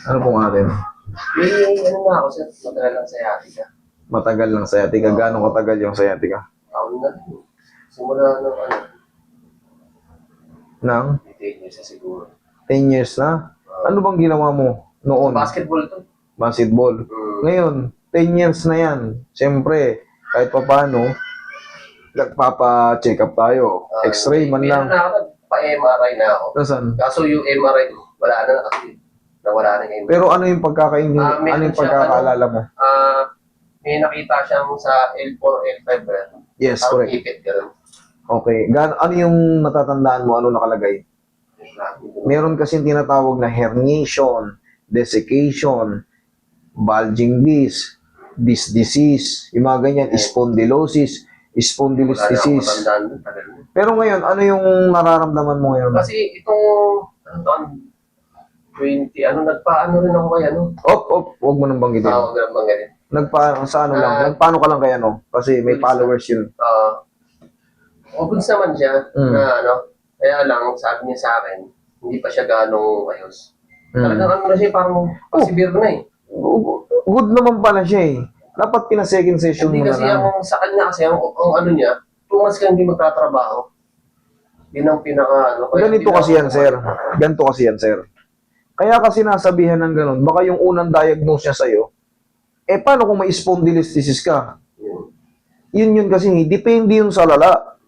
Ano pong atin? May ano na ako, sir. Matagal lang sa yatika. Matagal lang sciatica. Gano'ng katagal yung sciatica? Taon na rin. Simula ng ano, Nang 10 years na siguro. 10 years na? Ano bang ginawa mo Sa noon? basketball to. Basketball. Ngayon, 10 years na yan. Siyempre, kahit pa paano, nagpapa-check up tayo. X-ray man lang. Meron na ako, pa-MRI na ako. Nasaan? Kaso yung MRI, wala na kasi. Nawala na yung MRI. Pero ano yung pagkakaintindi, Meron ano yung siya, pagkakaalala mo? May nakita siyang sa L4, L5. Yes, Parang correct. ipit ka lang. Okay. Ano yung natatandaan mo? Ano nakalagay? Meron kasi tinatawag na herniation, desiccation, bulging disc disease, yung mga ganyan, spondylosis, spondylosis. Matandaan, tagal na. Pero ngayon, ano yung nararamdaman mo ngayon? Kasi itong, ano to, 20, nagpaano rin ako kay Huwag mo nang banggitin. tawag lang bang ganun. Sa ano lang, nagpaano ka lang kaya Kasi may followers yun. Open naman siya Mm. na kaya lang, sabi niya sa akin, hindi pa siya ganong ayos. Talagang ano na siya, parang severe na eh. Good naman pala siya eh. Dapat pina-second session Hindi mo na kasi lang. sa kanya kasi, ang ano niya, 2 months ka hindi magtatrabaho. Yun ang pinaka, kaya Ganito hindi na kasi ako yan, sir. Ganito kasi yan, sir. Kaya kasi nasabihan ng ganun, baka yung unang diagnose niya sa'yo, paano kung may spondylolisthesis ka? Yun kasi, depende yun sa lala.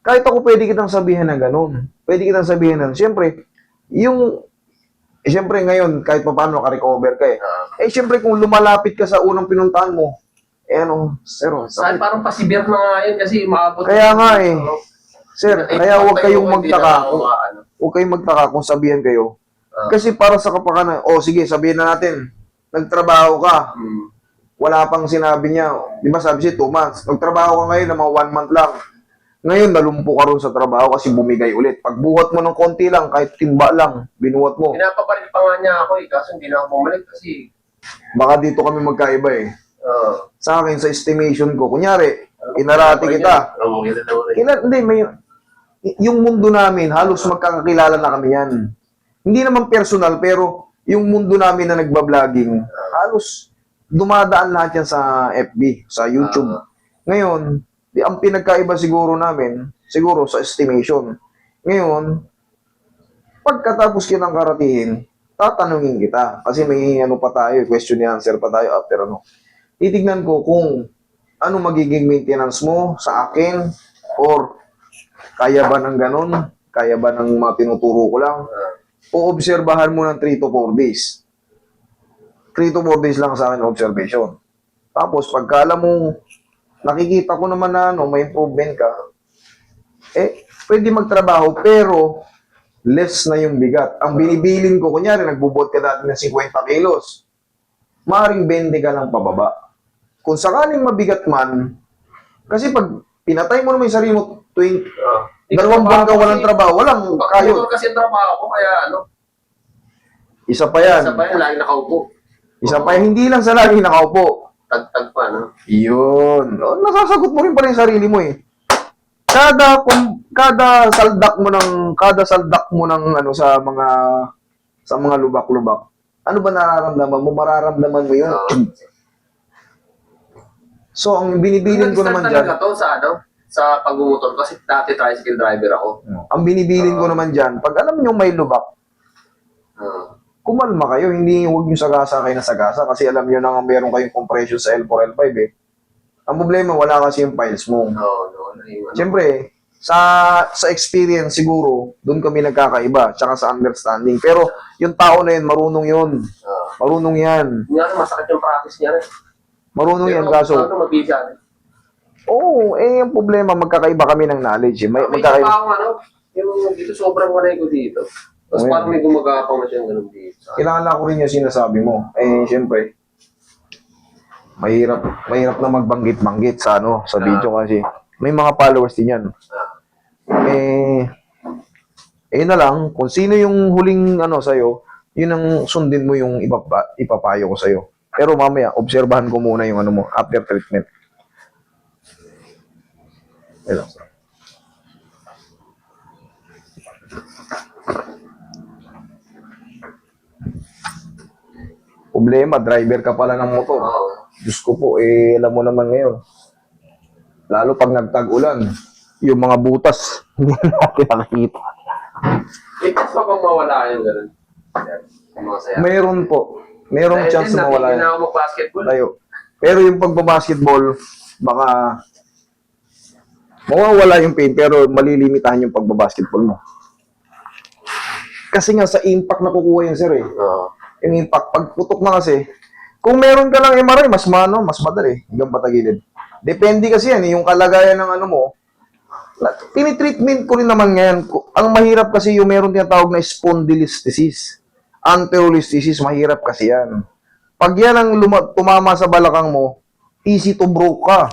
Kahit ako pwede kitang sabihin ng ganun. Pwede kitang sabihin ng, siyempre, siyempre ngayon, kahit pa paano naka-recover ka siyempre kung lumalapit ka sa unang pinuntahan mo, sir, Saan parang pa-severe na nga yun kasi maabot. Kaya nga eh. Sir, kaya huwag kayong Hindi magtaka. na ako, Huwag kayong magtaka kung sabihan kayo. Kasi para sa kapakanan, sige, sabihin na natin, nagtrabaho ka, wala pang sinabi niya, di ba sabi siya 2 months, nagtrabaho ka ngayon na mga 1 month lang. Ngayon, nalumpo ka ron sa trabaho kasi bumigay ulit. Pagbuhat mo ng konti lang, kahit timba lang, binuhat mo. Pinapapalit pa nga niya ako kaso hindi na ako bumalik kasi Baka dito kami magkaiba eh. Sa akin, sa estimation ko, kunyari, inarati kita. Yung mundo namin, halos magkakakilala na kami yan. Hindi naman personal, pero yung mundo namin na nagbabloging, halos dumadaan lahat yan sa FB, sa YouTube. Ngayon, ang pinagkaiba siguro namin, siguro sa estimation. Ngayon, pagkatapos kitang karatiin, tatanungin kita. Kasi may pa tayo, question and answer pa tayo after Titignan ko kung ano magiging maintenance mo sa akin or kaya ba ng ganun? Kaya ba ng mga tinuturo ko lang? Oobserbahan mo ng 3 to 4 days. 3 to 4 days lang sa akin observation. Tapos, pagka alam mo, nakikita ko naman na may improvement ka, pwede magtrabaho, pero less na yung bigat. Ang binibilin ko, kunyari, nagbubot ka dati ng 50 kilos, maaaring 20 ka lang pababa. Kung sakaling mabigat man, kasi pag pinatay mo naman yung sarili mo, 2 buwan ka walang trabaho, walang kayo. Pag kasi trabaho ko, kaya Isa pa yan. lagi nakaupo. Isa pa yan. Hindi lang sa lagi nakaupo. Tag-tag pa, Yun. Nasasagot mo rin pala yung sarili mo eh. Kada saldak mo ng sa mga lubak-lubak. Ano ba nararamdaman mo? Mararamdaman mo yun. So, ang binibilin ko naman dyan, to sa pagmumotor kasi dati tricycle driver ako. ang binibilin ko naman dyan, pag alam nyo may lubak, kumalma kayo, huwag nyo sagasa kayo na sagasa kasi alam nyo na nga meron kayong compression sa L4, L5 eh. Ang problema, wala kasi yung files mo. Siyempre, sa experience siguro, doon kami nagkakaiba, tsaka sa understanding. Pero yung tao na yun, marunong yun. Marunong yan. Nga masakit yung practice niya rin. Marunong yan, kaso... Oo, ang problema, magkakaiba kami ng knowledge. May Magkakaiba. ako yung dito sobrang walay ko dito. Tapos parang may gumagapang na siyang ganun dito. Kilala ko rin yung sinasabi mo. Siyempre, mahirap na magbanggit-banggit sa video kasi may mga followers din yan. Yun na lang, kung sino yung huling sa'yo, yun ang sundin mo yung ipapayo ko sa'yo. Pero mamaya, obserbahan ko muna yung mo, after treatment. Ayun. Problema, driver ka pala ng motor. Oo. Diyos ko po, alam mo naman ngayon. Lalo pag nagtag-ulan, yung mga butas, hindi natin nakikita. May chance pa bang mawala yung gano'n? Yung mga saya. Mayroon po. Mayroong chance na mawala Natigil yan. na ako mag-basketball. Tayo. Pero yung pagbabasketball, baka mawawala yung pain, pero malilimitahan yung pagbabasketball mo. Kasi nga sa impact na kukuha yun, sir, eh. Oo. Yung impact, pag putok na kasi, kung meron ka lang MRI, mas madali, hanggang patagilid. Depende kasi yan, yung kalagayan ng ano mo. Tinitreatment ko rin naman ngayon. Ang mahirap kasi yung meron tinatawag na spondylolisthesis. Anterolisthesis, mahirap kasi yan. Pag yan ang tumama sa balakang mo, easy to broke ka.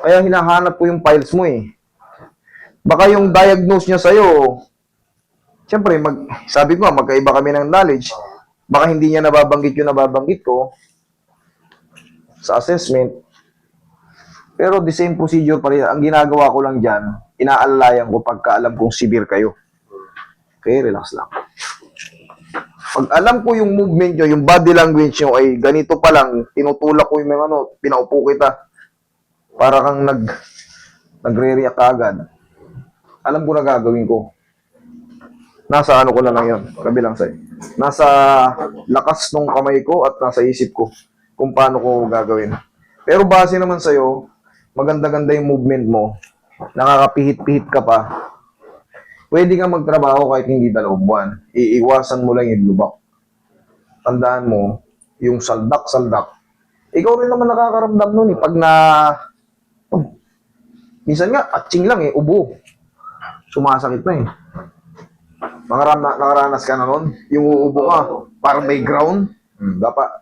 Kaya hinahanap ko yung files mo eh. Baka yung diagnose niya sa'yo, siyempre, sabi ko nga, magkaiba kami ng knowledge. Baka hindi niya nababanggit yung nababanggit ko sa assessment. Pero the same procedure pa rin. Ang ginagawa ko lang dyan, inaalalayan ko pagka alam kong severe kayo. Okay, relax lang. Pag alam ko yung movement nyo, yung body language nyo ay ganito pa lang, tinutulak ko yung mga pinaupo kita. Para kang nagre-react agad. Alam ko na gagawin ko. Nasa ano ko na lang yun, kabilang sa'yo. Nasa lakas ng kamay ko at nasa isip ko kung paano ko gagawin. Pero base naman sa'yo, maganda-ganda yung movement mo, nakakapihit-pihit ka pa, pwede kang magtrabaho kahit hindi 2 buwan. Iiwasan mo lang yung lubak. Tandaan mo, yung saldak-saldak, ikaw rin naman nakakaramdam nun eh. Pag minsan nga, atching lang eh, ubo. Sumasakit na eh. Nakaranas ka na nun? Yung uubo ka, parang may ground. Dapat,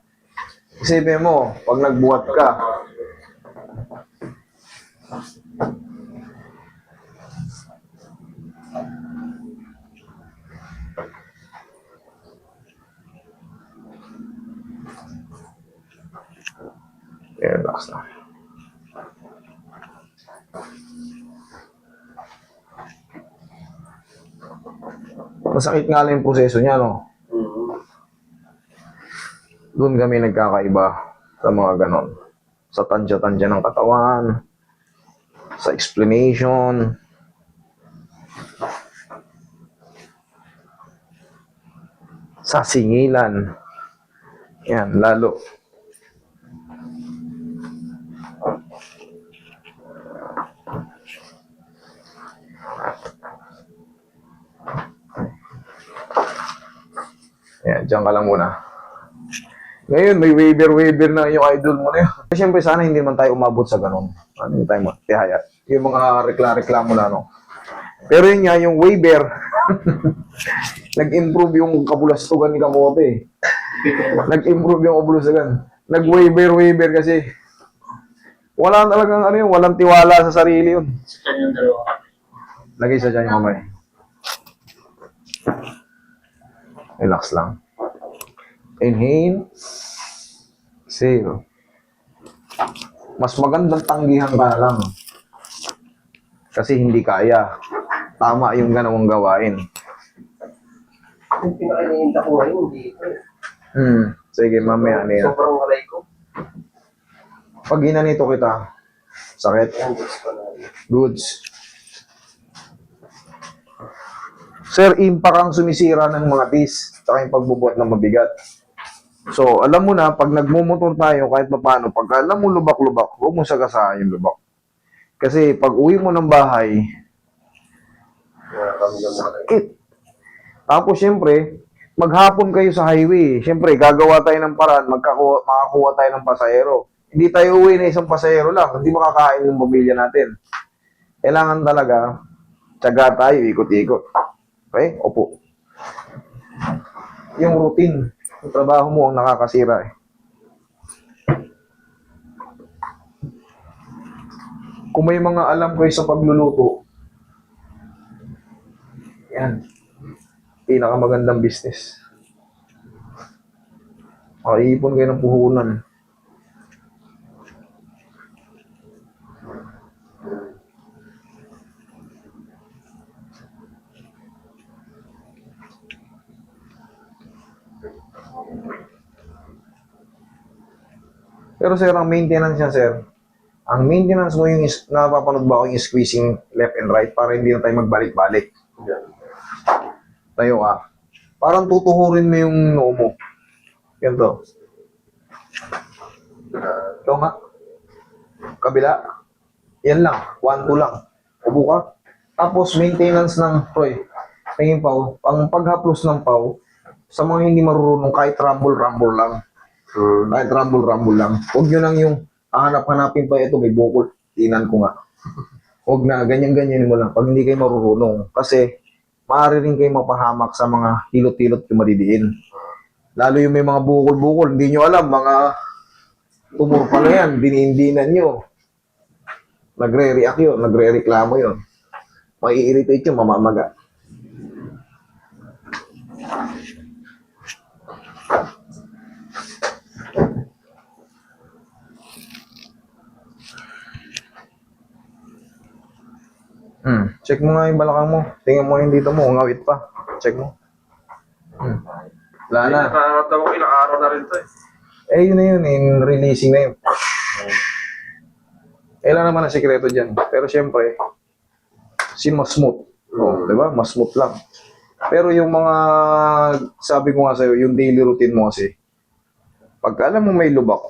isipin mo, pag nagbuhat ka, relax na. Masakit nga lang yung proseso niya, no? Doon kami nagkakaiba sa mga ganon. Sa tansya-tansya ng katawan, sa explanation, sa singilan. Yan, lalo. Yan, dyan ka lang muna. Ngayon, may waiver na yung idol mo na yun. Siyempre, sana hindi man tayo umabot sa ganon. Ano tayo matihaya? Yung mga reklamo na, no? Pero yun nga, yung waiver, nag-improve yung kabulastugan ni Kamote. Nag-improve yung kabulastugan. Nag-waiver kasi wala talagang ano yun, walang tiwala sa sarili yun. Lagay sa dyan yung kamay. Relax lang. Inhale. Exhale. Mas magandang tanggihan ka na lang. Kasi hindi kaya. Tama yung ganawang gawain. Yung pinakaininta ko ngayon, hindi ito eh. Sige, mamaya na yan. Sobrang alay ko. Pag ginanito kita, sakit. Yan, gusto ko na. Goods. Sir, impact ang sumisira ng mga disc tsaka yung pagbubuhat ng mabigat. So, alam mo na, pag nagmumotor tayo, kahit paano, pag alam mo lubak-lubak, huwag mo sagasahan yung lubak. Kasi pag uwi mo ng bahay, sakit. Tapos, syempre, maghapon kayo sa highway. Syempre, gagawa tayo ng paraan, makakuha tayo ng pasahero. Hindi tayo uwi na isang pasahero lang, hindi makakain yung pamilya natin. Kailangan talaga, tiyaga tayo, ikot-ikot. Okay? Opo. Yung routine, yung trabaho mo ang nakakasira eh. Kung may mga alam kayo sa pagluluto, yan, pinakamagandang business. Makaipon kayo ng puhunan. Pero sir, ang maintenance niya, sir, ang maintenance mo yung napapanood ba ako yung squeezing left and right para hindi na tayo magbalik-balik. Yan. Tayo ka. Parang tutuhurin mo yung noo mo. Ganito. Ito nga. Kabila. Yan lang. 1, 2 lang. Ubo ka. Tapos maintenance ng Troy. Tingin pau. Ang paghaplos ng pau, sa mga hindi marunong, kahit rumble-rumble lang. Kahit rumble-rumble lang. Huwag nyo lang yung hanap-hanapin pa ito, may bukol. Tinan ko nga. Huwag na, ganyan-ganyan mo lang. Pag hindi kayo marunong. Kasi, maaari rin kayo mapahamak sa mga hilot-hilot yung maridiin. Lalo yung may mga bukol-bukol, hindi nyo alam, mga tumor pala yan, diniindinan nyo. Nagre-react yun, nagre-reklamo yun. Mai-irritate yun, mamamaga. Check mo nga yung balakang mo. Tingnan mo yung dito mo, ngawit pa. Check mo. Wala na. Nakakatawa ko, ilang araw na rin to eh. Eh, yun na yun, in releasing na yun. Kailan naman ang sekreto dyan. Pero syempre, mas smooth. Oh, di ba? Mas smooth lang. Pero yung mga, sabi ko nga sa'yo, yung daily routine mo kasi, pag alam mo may lubak,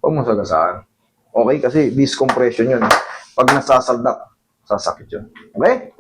huwag mo sagasaan. Okay? Kasi discompression yun. Pag nasasaldak, sasakit yun. Okay?